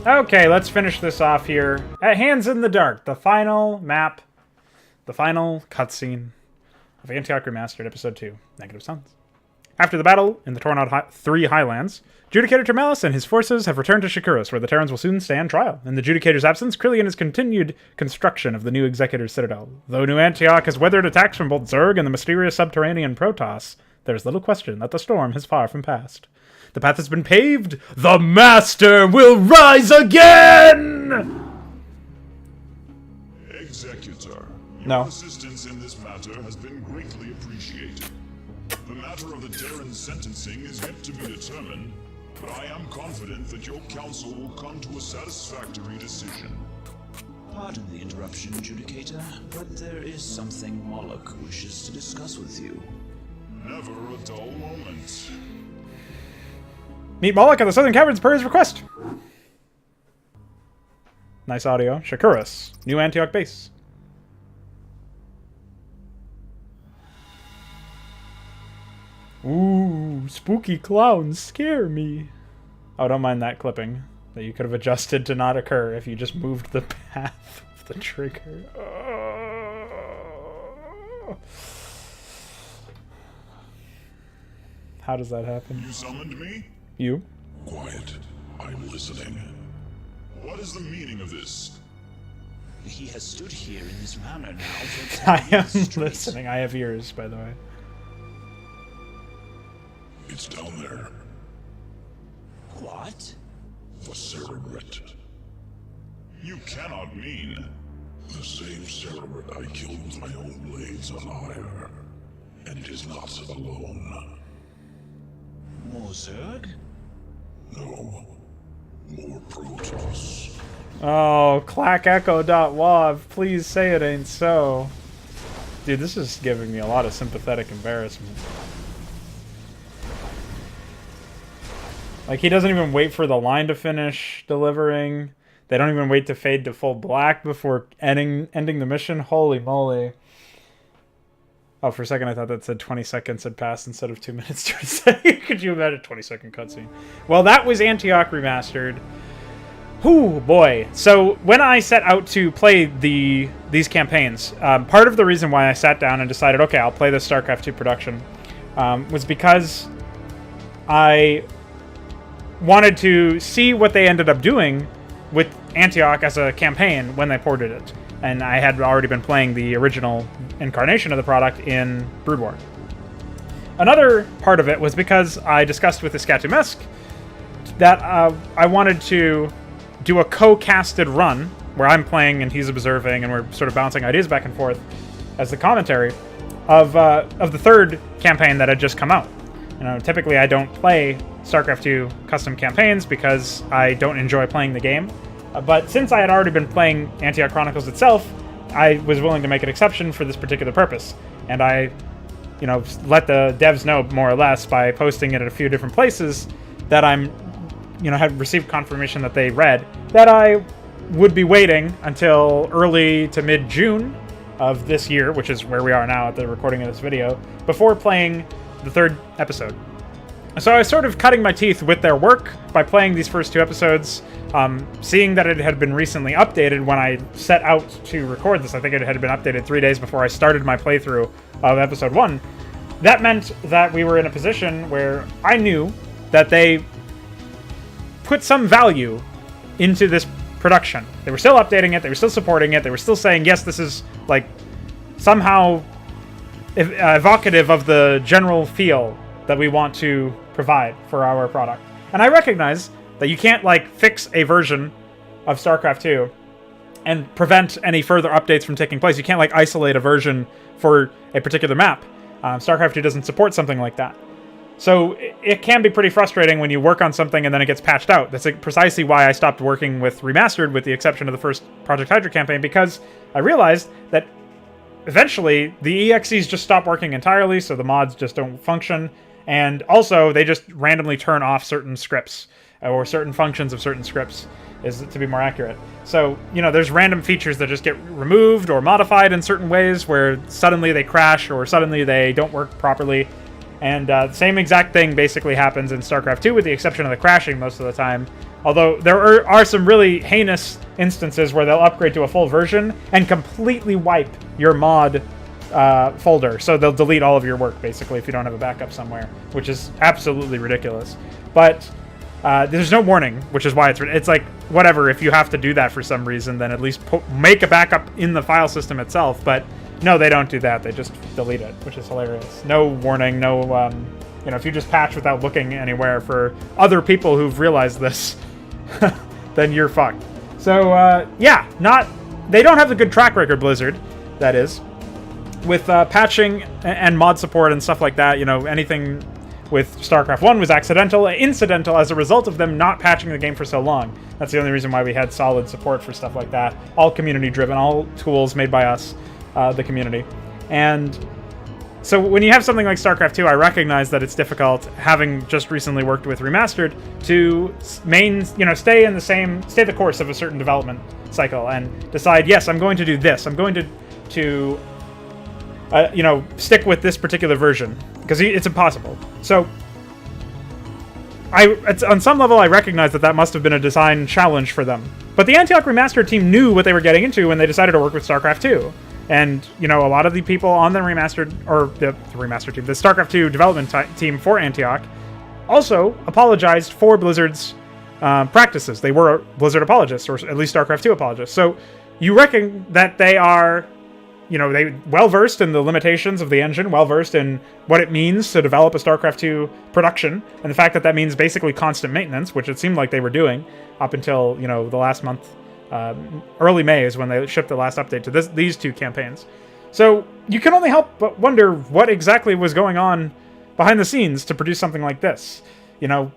Okay, let's finish this off here. At Hands in the Dark, the final map, the final cutscene of Antioch Remastered, Episode 2, Negative Suns. After the battle in the torn out 3 Highlands, Judicator Termalis and his forces have returned to Shakuras, where the Terrans will soon stand trial. In the Judicator's absence, Krillian has continued construction of the new Executor's Citadel. Though New Antioch has weathered attacks from both Zerg and the mysterious subterranean Protoss, there is little question that the storm has far from passed. The path has been paved. The Master will rise again! Executor, No. your assistance in this matter has been greatly appreciated. The matter of the Terran sentencing is yet to be determined, but I am confident that your council will come to a satisfactory decision. Pardon the interruption, Judicator, but there is something Moloch wishes to discuss with you. Never a dull moment. Meet Moloch at the Southern Caverns per his request. Nice audio. Shakuras, New Antioch base. Ooh, spooky clowns scare me. Oh, don't mind that clipping that you could have adjusted to not occur if you just moved the path of the trigger. How does that happen? You summoned me? You? Quiet. I'm listening. What is the meaning of this? He has stood here in this manner now for I 10 am years straight. listening. I have ears, by the way. It's down there. What? The Cerebret. You cannot mean... The same Cerebret I killed with my own blades on Ire. And it is not alone. More Zerg? No. More Protoss. Oh, clackecho.wav. Please say it ain't so. Dude, this is giving me a lot of sympathetic embarrassment. Like, he doesn't even wait for the line to finish delivering. They don't even wait to fade to full black before ending the mission. Holy moly. Oh, for a second I thought that said 20 seconds had passed instead of 2 minutes to a second. Could you imagine a 20-second cutscene? Well, that was Antioch Remastered. Whew, boy. So, when I set out to play these campaigns, part of the reason why I sat down and decided, okay, I'll play this StarCraft 2 production, was because I wanted to see what they ended up doing with Antioch as a campaign when they ported it. And I had already been playing the original incarnation of the product in Brood War. Another part of it was because I discussed with SC2 that I wanted to do a co-casted run where I'm playing and he's observing and we're sort of bouncing ideas back and forth as the commentary of the third campaign that had just come out. You know, typically I don't play StarCraft 2 custom campaigns because I don't enjoy playing the game. But since I had already been playing Antioch Chronicles itself, I was willing to make an exception for this particular purpose. And I, you know, let the devs know more or less by posting it at a few different places that I'm, you know, had received confirmation that they read that I would be waiting until early to mid-June of this year, which is where we are now at the recording of this video, before playing the third episode. So I was sort of cutting my teeth with their work by playing these first 2 episodes, seeing that it had been recently updated when I set out to record this. I think it had been updated 3 days before I started my playthrough of episode 1. That meant that we were in a position where I knew that they put some value into this production. They were still updating it, they were still supporting it, they were still saying, yes, this is, like, somehow evocative of the general feel that we want to provide for our product. And I recognize that you can't, like, fix a version of StarCraft 2 and prevent any further updates from taking place. You can't, like, isolate a version for a particular map. StarCraft 2 doesn't support something like that. So it can be pretty frustrating when you work on something and then it gets patched out. That's precisely why I stopped working with Remastered, with the exception of the first Project Hydra campaign, because I realized that eventually the EXEs just stop working entirely, so the mods just don't function. And also, they just randomly turn off certain scripts, or certain functions of certain scripts, is to be more accurate. So, you know, there's random features that just get removed or modified in certain ways, where suddenly they crash, or suddenly they don't work properly. And the same exact thing basically happens in StarCraft 2, with the exception of the crashing most of the time, Although there are some really heinous instances where they'll upgrade to a full version and completely wipe your mod folder. So they'll delete all of your work, basically, if you don't have a backup somewhere, which is absolutely ridiculous. But there's no warning, which is why it's like, whatever, if you have to do that for some reason, then at least make a backup in the file system itself. But no, they don't do that. They just delete it, which is hilarious. No warning, no, if you just patch without looking anywhere for other people who've realized this, then you're fucked. So, they don't have a good track record, Blizzard, that is, with patching and mod support and stuff like that. Anything with StarCraft 1 was incidental as a result of them not patching the game for so long. That's the only reason why we had solid support for stuff like that. All community-driven, all tools made by us, the community. And so when you have something like StarCraft 2, I recognize that it's difficult, having just recently worked with Remastered, to stay the course of a certain development cycle and decide, yes, I'm going to do this. I'm going to stick with this particular version, because it's impossible. So on some level, I recognize that must have been a design challenge for them. But the Antioch Remastered team knew what they were getting into when they decided to work with StarCraft 2. And, a lot of the people on the Remastered, or the Remastered team, the StarCraft 2 development team for Antioch, also apologized for Blizzard's practices. They were Blizzard apologists, or at least StarCraft 2 apologists. So you reckon that they are, they well-versed in the limitations of the engine, well-versed in what it means to develop a StarCraft 2 production, and the fact that means basically constant maintenance, which it seemed like they were doing up until, the last month. Early May is when they shipped the last update to these two campaigns. So you can only help but wonder what exactly was going on behind the scenes to produce something like this. A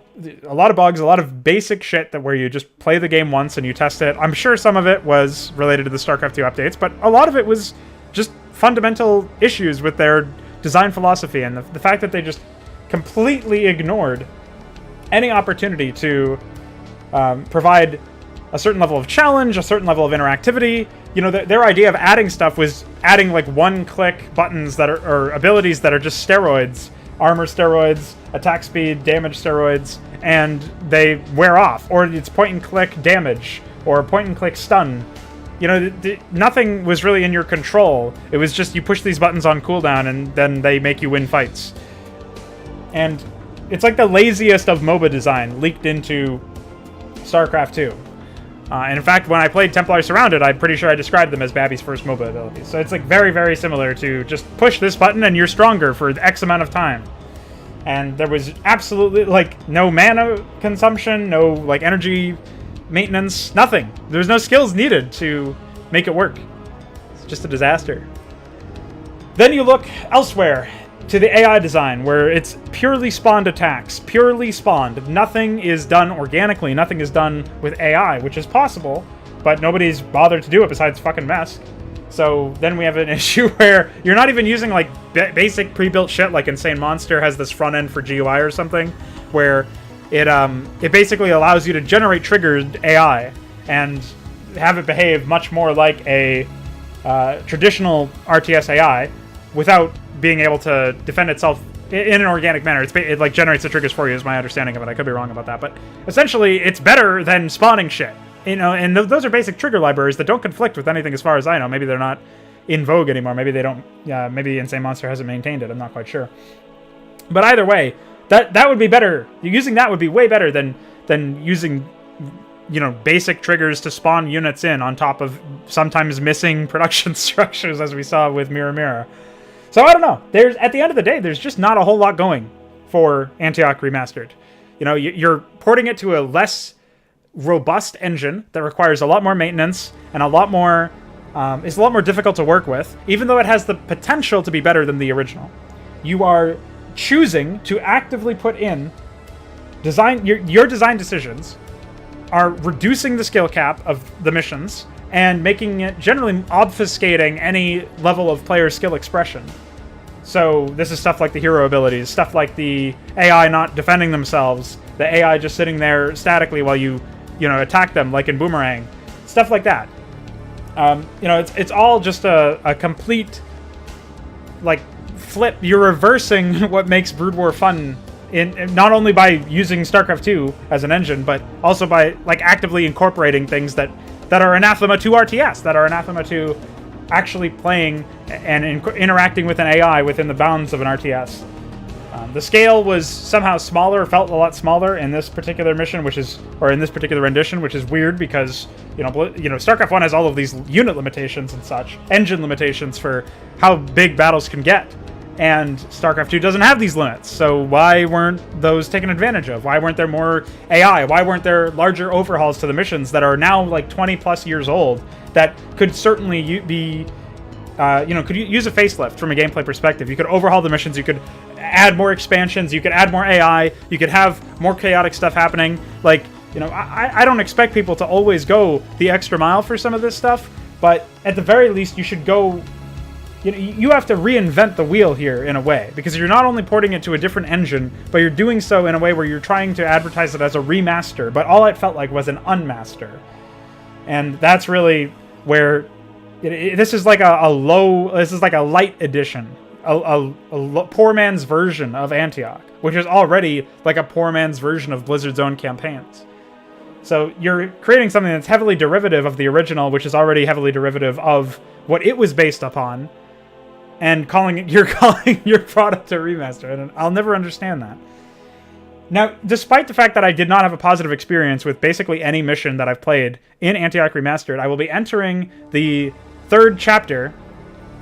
lot of bugs, a lot of basic shit where you just play the game once and you test it. I'm sure some of it was related to the StarCraft 2 updates, but a lot of it was just fundamental issues with their design philosophy and the fact that they just completely ignored any opportunity to provide a certain level of challenge, a certain level of interactivity. Their idea of adding stuff was adding like one-click buttons or abilities that are just steroids, armor steroids, attack speed, damage steroids, and they wear off. Or it's point-and-click damage, or point-and-click stun. Nothing was really in your control. It was just you push these buttons on cooldown, and then they make you win fights. And it's like the laziest of MOBA design leaked into StarCraft 2. And in fact, when I played Templar Surrounded, I'm pretty sure I described them as Babby's first MOBA abilities. So it's like very, very similar to just push this button and you're stronger for X amount of time. And there was absolutely no mana consumption, no energy maintenance, nothing. There's no skills needed to make it work. It's just a disaster. Then you look elsewhere to the AI design, where it's purely spawned attacks, purely spawned. Nothing is done organically, nothing is done with AI, which is possible, but nobody's bothered to do it besides fucking Mesk. So then we have an issue where you're not even using basic pre-built shit like Insane Monster has this front end for GUI or something, where it basically allows you to generate triggered AI and have it behave much more like a traditional RTS AI without being able to defend itself in an organic manner. It generates the triggers for you, is my understanding of it. I could be wrong about that, but essentially it's better than spawning shit. And those are basic trigger libraries that don't conflict with anything as far as I know. Maybe they're not in vogue anymore. Maybe they don't. Maybe Insane Monster hasn't maintained it. I'm not quite sure. But either way, that would be better. Using that would be way better than using basic triggers to spawn units in on top of sometimes missing production structures, as we saw with Mirror Mirror. So I don't know. At the end of the day, there's just not a whole lot going for Antioch Remastered. You're porting it to a less robust engine that requires a lot more maintenance and is a lot more difficult to work with, even though it has the potential to be better than the original. You are choosing to actively put in your design decisions are reducing the skill cap of the missions and making it generally obfuscating any level of player skill expression. So this is stuff like the hero abilities, stuff like the AI not defending themselves, the AI just sitting there statically while you attack them, like in Boomerang, stuff like that. It's all just a complete flip. You're reversing what makes Brood War fun in not only by using StarCraft 2 as an engine, but also by like actively incorporating things that are anathema to RTS, that are anathema to actually playing and interacting with an AI within the bounds of an RTS. The scale was somehow smaller, felt a lot smaller in this particular mission, in this particular rendition, which is weird because StarCraft 1 has all of these unit limitations and such, engine limitations for how big battles can get, and StarCraft 2 doesn't have these limits. So why weren't those taken advantage of? Why weren't there more AI? Why weren't there larger overhauls to the missions that are now like 20 plus years old that could certainly be could use a facelift from a gameplay perspective? You could overhaul the missions, you could add more expansions, you could add more AI, you could have more chaotic stuff happening. Like, I don't expect people to always go the extra mile for some of this stuff, but at the very least, you should go. You have to reinvent the wheel here in a way, because you're not only porting it to a different engine, but you're doing so in a way where you're trying to advertise it as a remaster, but all it felt like was an unmaster. And that's really where this is like a light edition, a poor man's version of Antioch, which is already like a poor man's version of Blizzard's own campaigns. So you're creating something that's heavily derivative of the original, which is already heavily derivative of what it was based upon, and you're calling your product a remaster, and I'll never understand that. Now, despite the fact that I did not have a positive experience with basically any mission that I've played in Antioch Remastered, I will be entering the 3rd chapter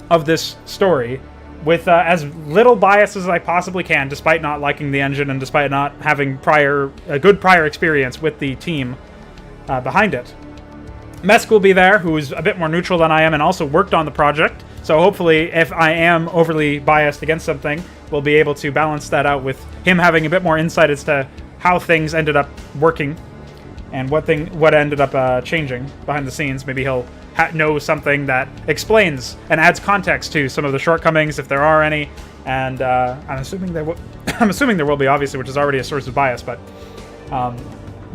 of this story with as little bias as I possibly can, despite not liking the engine and despite not having a good prior experience with the team behind it. Mesk will be there, who's a bit more neutral than I am and also worked on the project, so hopefully if I am overly biased against something, we'll be able to balance that out with him having a bit more insight as to how things ended up working and what ended up changing behind the scenes. Maybe he'll know something that explains and adds context to some of the shortcomings, if there are any, and I'm assuming there will be, obviously, which is already a source of bias, but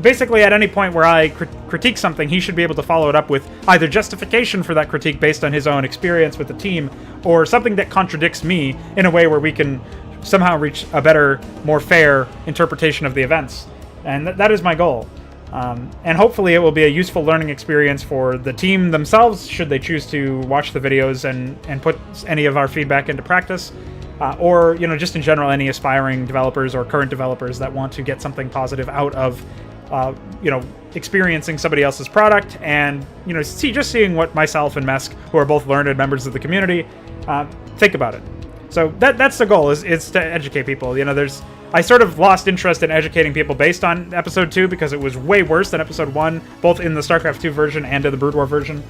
basically at any point where I critique something, he should be able to follow it up with either justification for that critique based on his own experience with the team, or something that contradicts me in a way where we can somehow reach a better, more fair interpretation of the events. And that is my goal. And hopefully it will be a useful learning experience for the team themselves, should they choose to watch the videos and put any of our feedback into practice, or just in general, any aspiring developers or current developers that want to get something positive out of experiencing somebody else's product, and seeing what myself and Mesk, who are both learned members of the community, think about it. So that's the goal, is to educate people. I sort of lost interest in educating people based on Episode 2 because it was way worse than Episode 1, both in the StarCraft 2 version and in the Brood War version.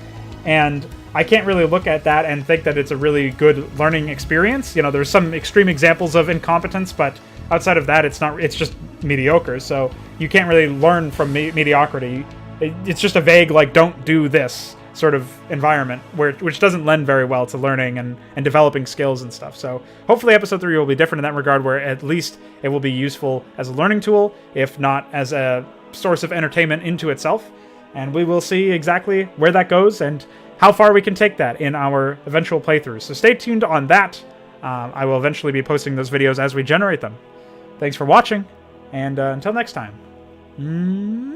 And I can't really look at that and think that it's a really good learning experience. There's some extreme examples of incompetence, but outside of that, it's just mediocre. So you can't really learn from mediocrity. It's just a vague, like, don't do this sort of environment, which doesn't lend very well to learning and developing skills and stuff. So hopefully Episode 3 will be different in that regard, where at least it will be useful as a learning tool, if not as a source of entertainment into itself. And we will see exactly where that goes and how far we can take that in our eventual playthroughs. So stay tuned on that. I will eventually be posting those videos as we generate them. Thanks for watching, and until next time.